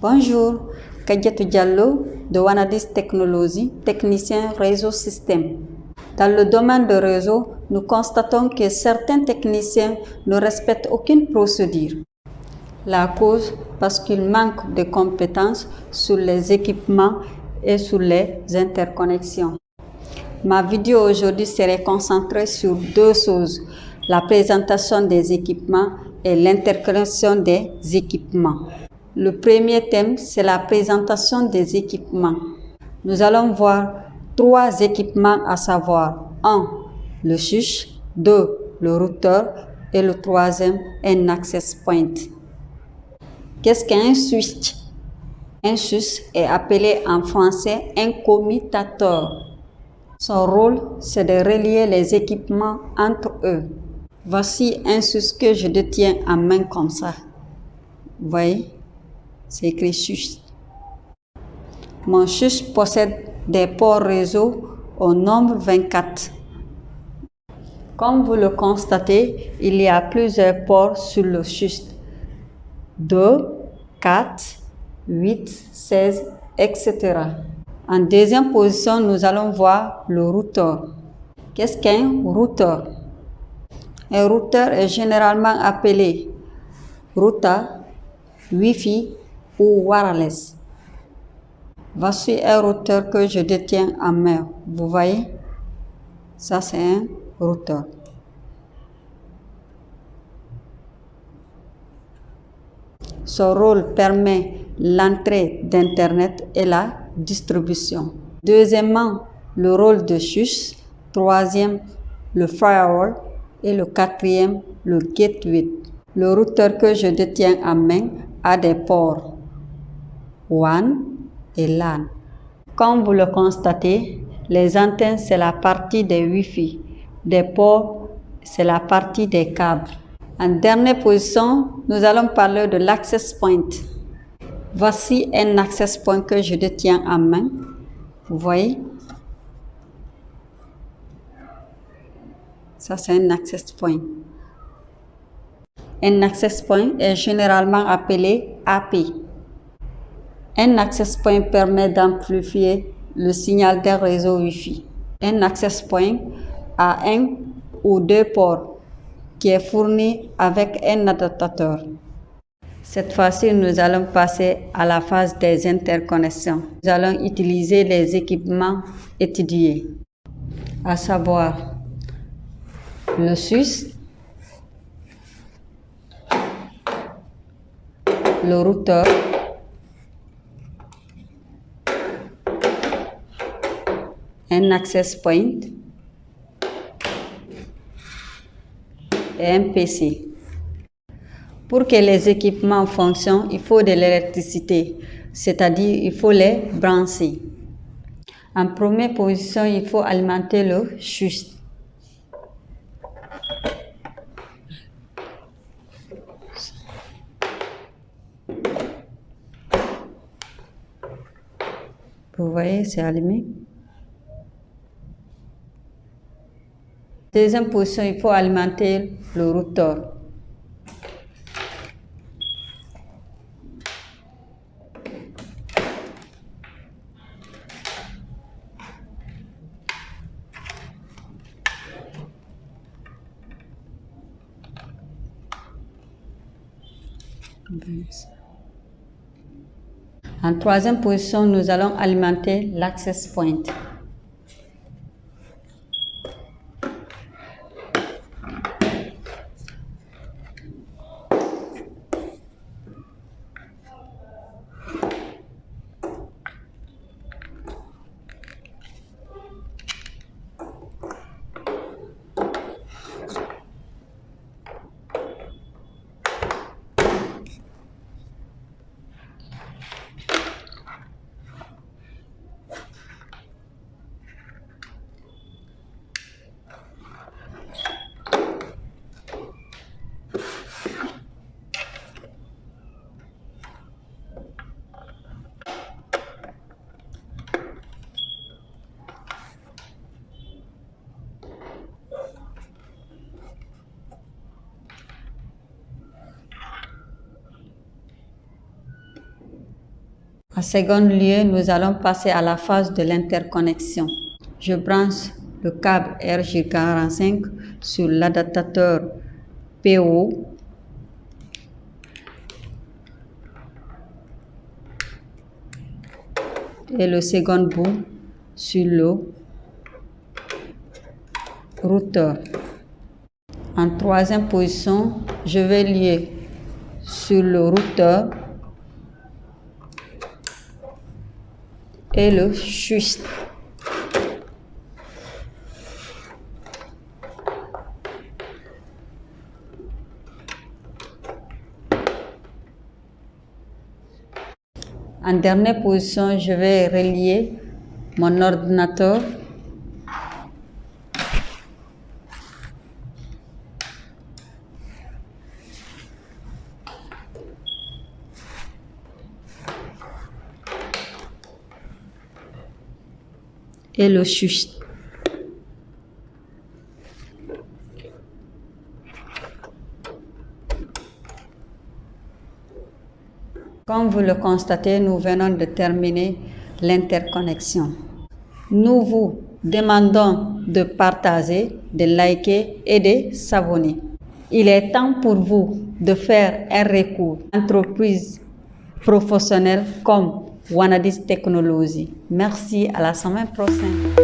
Bonjour, Kadiatou Diallo de Wanadis Technologies, technicien réseau système. Dans le domaine de réseau, nous constatons que certains techniciens ne respectent aucune procédure. La cause, parce qu'ils manquent de compétences sur les équipements et sur les interconnexions. Ma vidéo aujourd'hui serait concentrée sur deux choses, la présentation des équipements et l'interconnexion des équipements. Le premier thème, c'est la présentation des équipements. Nous allons voir trois équipements, à savoir 1. Le switch, 2. Le routeur et le troisième, un access point. Qu'est-ce qu'un switch? Un switch est appelé en français un commutateur. Son rôle, c'est de relier les équipements entre eux. Voici un switch que je détiens en main comme ça. Vous voyez? C'est écrit switch. Mon switch possède des ports réseau au nombre 24. Comme vous le constatez, il y a plusieurs ports sur le switch. 2, 4, 8, 16, etc. En deuxième position, nous allons voir le routeur. Qu'est-ce qu'un routeur? Un routeur est généralement appelé router, Wi-Fi ou wireless. Voici un routeur que je détiens en main. Vous voyez? Ça, c'est un routeur. Son rôle permet l'entrée d'Internet et la distribution. Deuxièmement, le rôle de switch. Troisième, le firewall. Et le quatrième, le gateway. Le routeur que je détiens en main a des ports WAN et LAN. Comme vous le constatez, les antennes, c'est la partie des Wi-Fi. Des ports, c'est la partie des câbles. En dernière position, nous allons parler de l'access point. Voici un access point que je détiens en main. Vous voyez? Ça, c'est un access point. Un access point est généralement appelé AP. Un access point permet d'amplifier le signal d'un réseau Wi-Fi. Un access point a un ou deux ports qui est fourni avec un adaptateur. Cette fois-ci, nous allons passer à la phase des interconnexions. Nous allons utiliser les équipements étudiés, à savoir le switch, le routeur, un access point et un PC. Pour que les équipements fonctionnent, il faut de l'électricité, c'est-à-dire il faut les brancher. En première position, il faut alimenter le switch. Vous voyez, c'est allumé. Deuxième position, il faut alimenter le routeur. En troisième position, nous allons alimenter l'access point. En second lieu, nous allons passer à la phase de l'interconnexion. Je branche le câble RJ45 sur l'adaptateur PO. Et le second bout sur le routeur. En troisième position, je vais lier sur le routeur et le switch. En dernière position, je vais relier mon ordinateur et le switch. Comme vous le constatez, nous venons de terminer l'interconnexion. Nous vous demandons de partager, de liker et de s'abonner. Il est temps pour vous de faire un recours à une entreprise professionnelle comme Wanadis Technologies. Merci, à la semaine prochaine.